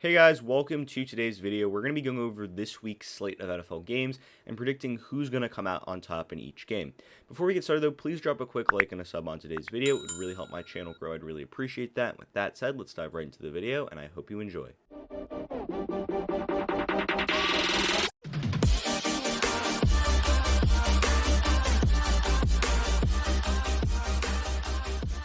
Hey guys, welcome to today's video. We're going to be going over this week's slate of NFL games and predicting who's going to come out on top in each game. Before we get started though, please drop a quick like and a sub on today's video. It would really help my channel grow. I'd really appreciate that. With that said, let's dive right into the video and I hope you enjoy.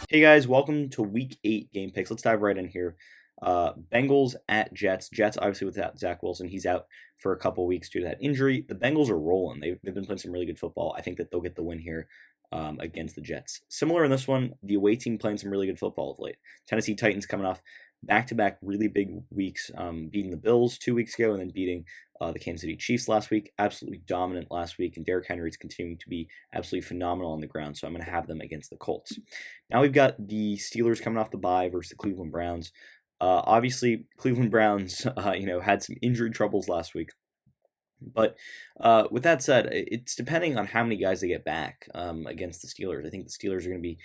Hey guys, welcome to week 8 game picks. Let's dive right in here. Bengals at Jets. Jets obviously without Zach Wilson. He's out for a couple weeks due to that injury. The Bengals are rolling. They've been playing some really good football. I think that they'll get the win here against the Jets. Similar in this one, the away team playing some really good football of late. Tennessee Titans coming off back-to-back really big weeks, beating the Bills 2 weeks ago and then beating the Kansas City Chiefs last week. Absolutely dominant last week, and Derrick Henry's continuing to be absolutely phenomenal on the ground, so I'm going to have them against the Colts. Now we've got the Steelers coming off the bye versus the Cleveland Browns. Obviously, Cleveland Browns, had some injury troubles last week. But with that said, it's depending on how many guys they get back against the Steelers. I think the Steelers are going to be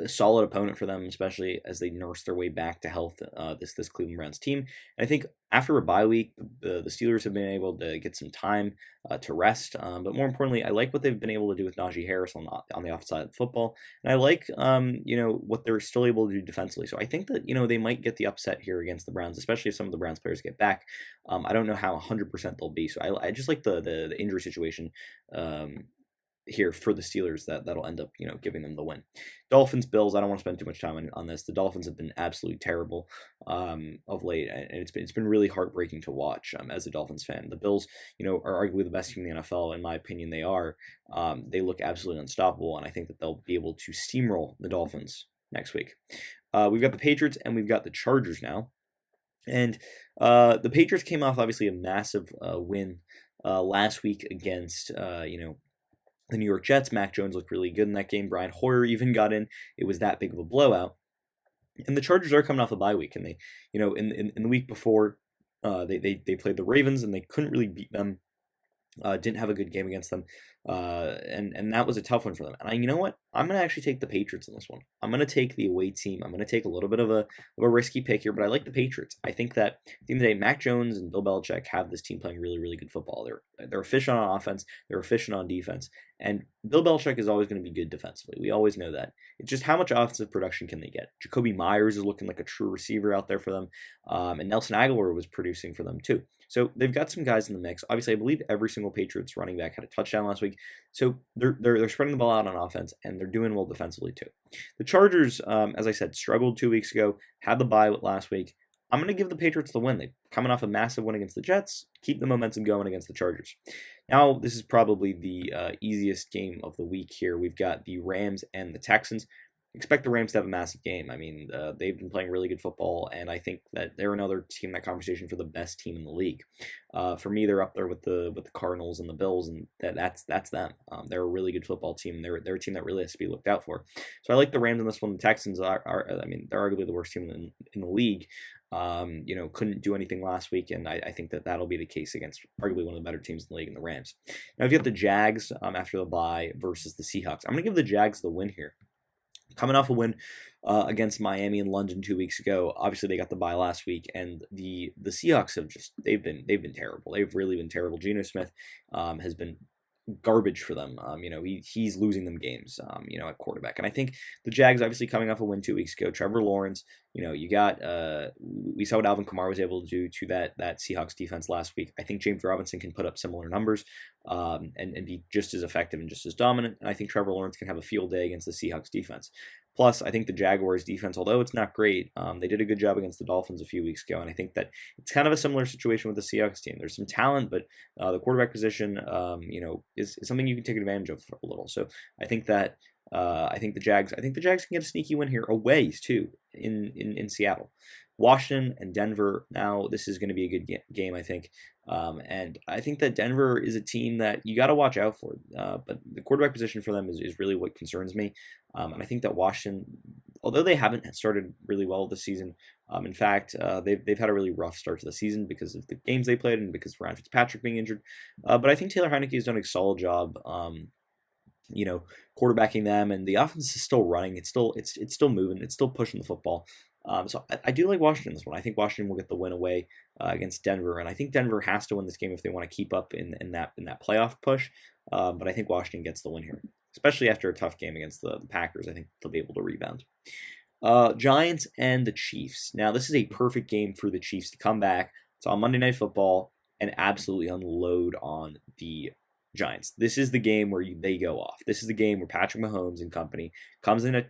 a solid opponent for them, especially as they nurse their way back to health. This Cleveland Browns team, and I think after a bye week, the Steelers have been able to get some time to rest. But more importantly, I like what they've been able to do with Najee Harris on the offside of the football, and I like what they're still able to do defensively. So I think that they might get the upset here against the Browns, especially if some of the Browns players get back. I don't know how 100% they'll be, so I just like the injury situation here for the Steelers that'll end up giving them the win. Dolphins Bills, I don't want to spend too much time on this. The Dolphins have been absolutely terrible of late, and it's been really heartbreaking to watch as a Dolphins fan. The Bills are arguably the best team in the NFL. In my opinion, they are. They look absolutely unstoppable, and I think that they'll be able to steamroll the Dolphins next week. We've got the Patriots and we've got the Chargers now, and the Patriots came off obviously a massive win last week against the New York Jets. Mac Jones looked really good in that game. Brian Hoyer even got in. It was that big of a blowout. And the Chargers are coming off a bye week, and they, in the week before, they played the Ravens and they couldn't really beat them. Didn't have a good game against them, and that was a tough one for them. And you know what? I'm going to actually take the Patriots in this one. I'm going to take the away team. I'm going to take a little bit of a risky pick here, but I like the Patriots. I think that at the end of the day, Mac Jones and Bill Belichick have this team playing really, really good football. They're efficient on offense. They're efficient on defense. And Bill Belichick is always going to be good defensively. We always know that. It's just how much offensive production can they get. Jacoby Myers is looking like a true receiver out there for them, and Nelson Aguilar was producing for them too. So they've got some guys in the mix. Obviously, I believe every single Patriots running back had a touchdown last week. So they're spreading the ball out on offense, and they're doing well defensively too. The Chargers, as I said, struggled 2 weeks ago, had the bye last week. I'm going to give the Patriots the win. They're coming off a massive win against the Jets. Keep the momentum going against the Chargers. Now, this is probably the easiest game of the week here. We've got the Rams and the Texans. Expect the Rams to have a massive game. I mean, they've been playing really good football, and I think that they're another team in that conversation for the best team in the league. For me, they're up there with the Cardinals and the Bills, and that's them. They're a really good football team, and they're a team that really has to be looked out for. So I like the Rams in this one. The Texans are they're arguably the worst team in the league. Couldn't do anything last week, and I think that that'll be the case against arguably one of the better teams in the league in the Rams. Now, if you have the Jags after the bye versus the Seahawks, I'm going to give the Jags the win here. Coming off a win against Miami and London 2 weeks ago. Obviously, they got the bye last week, and the Seahawks have they've been terrible. They've really been terrible. Geno Smith has been garbage for them. He's losing them games, at quarterback. And I think the Jags obviously coming off a win 2 weeks ago. Trevor Lawrence, you got we saw what Alvin Kamara was able to do to that Seahawks defense last week. I think James Robinson can put up similar numbers and be just as effective and just as dominant. And I think Trevor Lawrence can have a field day against the Seahawks defense. Plus, I think the Jaguars defense, although it's not great, they did a good job against the Dolphins a few weeks ago, and I think that it's kind of a similar situation with the Seahawks team. There's some talent, but the quarterback position, is something you can take advantage of a little. So I think that I think the Jags can get a sneaky win here away too in Seattle. Washington and Denver. Now this is going to be a good game, I think, and I think that Denver is a team that you got to watch out for. But the quarterback position for them is really what concerns me, and I think that Washington, although they haven't started really well this season, in fact, they've had a really rough start to the season because of the games they played and because of Ryan Fitzpatrick being injured. But I think Taylor Heineke has done a solid job. Quarterbacking them, and the offense is still running. It's still moving. It's still pushing the football. So I do like Washington in this one. I think Washington will get the win away against Denver, and I think Denver has to win this game if they want to keep up in that playoff push. But I think Washington gets the win here, especially after a tough game against the Packers. I think they'll be able to rebound. Giants and the Chiefs. Now, this is a perfect game for the Chiefs to come back. It's on Monday Night Football and absolutely unload on the Giants. This is the game where they go off. This is the game where Patrick Mahomes and company comes into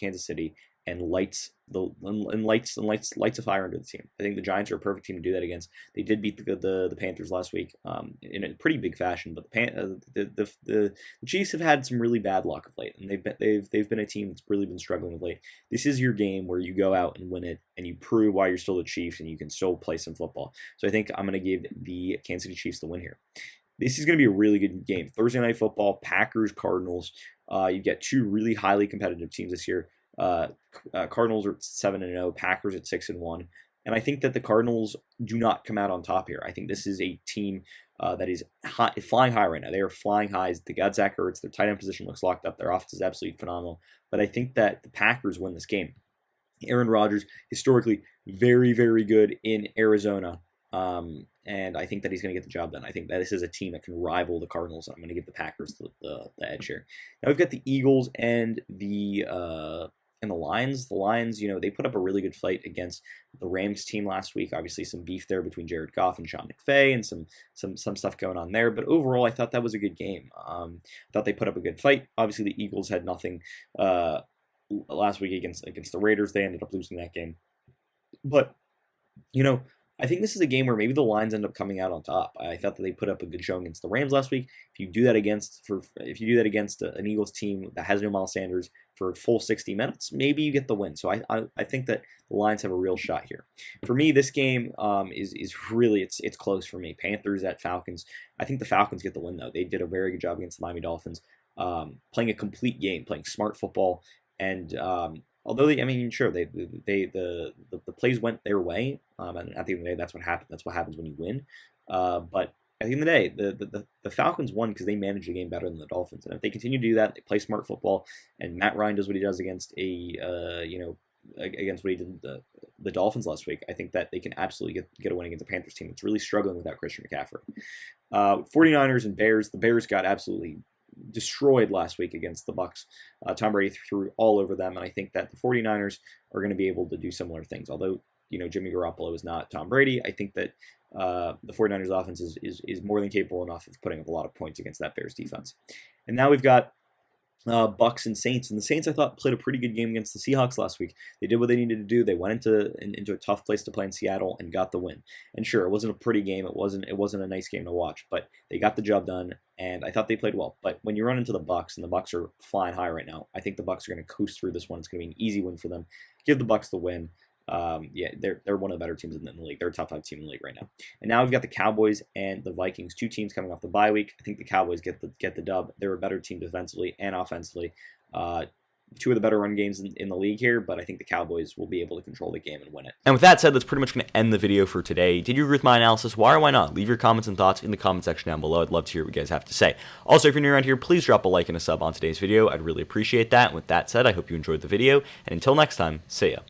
Kansas City and lights a fire under the team. I think the Giants are a perfect team to do that against. They did beat the Panthers last week in a pretty big fashion, but the Chiefs have had some really bad luck of late, and they've been a team that's really been struggling of late. This is your game where you go out and win it, and you prove why you're still the Chiefs and you can still play some football. So I think I'm going to give the Kansas City Chiefs the win here. This is going to be a really good game. Thursday Night Football, Packers, Cardinals. You get two really highly competitive teams this year. Cardinals are 7-0, Packers at 6-1, and I think that the Cardinals do not come out on top here. I think this is a team that is flying high right now. They are flying high. They got Zach Ertz. Their tight end position looks locked up. Their offense is absolutely phenomenal. But I think that the Packers win this game. Aaron Rodgers, historically very, very good in Arizona. And I think that he's going to get the job done. I think that this is a team that can rival the Cardinals, and I'm going to give the Packers the edge here. Now we've got the Eagles and the Lions. The Lions, they put up a really good fight against the Rams team last week. Obviously, some beef there between Jared Goff and Sean McVay, and some stuff going on there. But overall, I thought that was a good game. I thought they put up a good fight. Obviously, the Eagles had nothing last week against the Raiders. They ended up losing that game. But I think this is a game where maybe the Lions end up coming out on top. I thought that they put up a good showing against the Rams last week. If you do that against an Eagles team that has no Miles Sanders for a full 60 minutes, maybe you get the win. So I think that the Lions have a real shot here. For me, this game is really it's close for me. Panthers at Falcons. I think the Falcons get the win though. They did a very good job against the Miami Dolphins, playing a complete game, playing smart football, and although the plays went their way, and at the end of the day, that's what happened. That's what happens when you win. But at the end of the day, the Falcons won because they managed the game better than the Dolphins. And if they continue to do that, they play smart football, and Matt Ryan does what he does against against what he did the Dolphins last week, I think that they can absolutely get a win against the Panthers team. It's really struggling without Christian McCaffrey. 49ers and Bears. The Bears got absolutely destroyed last week against the Bucs. Tom Brady threw all over them, and I think that the 49ers are going to be able to do similar things. Although, Jimmy Garoppolo is not Tom Brady, I think that the 49ers offense is more than capable enough of putting up a lot of points against that Bears defense. And now we've got Bucks and Saints. And the Saints, I thought, played a pretty good game against the Seahawks last week. They did what they needed to do. They went into a tough place to play in Seattle and got the win. And sure, it wasn't a pretty game. It wasn't a nice game to watch, but they got the job done, and I thought they played well. But when you run into the Bucks, and the Bucks are flying high right now, I think the Bucks are going to coast through this one. It's going to be an easy win for them. Give the Bucks the win. They're one of the better teams in the league. They're a top 5 team in the league right now. And now we've got the Cowboys and the Vikings, two teams coming off the bye week. I think the Cowboys get the dub. They're a better team defensively and offensively. Two of the better run games in the league here, but I think the Cowboys will be able to control the game and win it. And with that said, that's pretty much going to end the video for today. Did you agree with my analysis? Why or why not? Leave your comments and thoughts in the comment section down below. I'd love to hear what you guys have to say. Also, if you're new around here, please drop a like and a sub on today's video. I'd really appreciate that. And with that said, I hope you enjoyed the video, and until next time, see ya.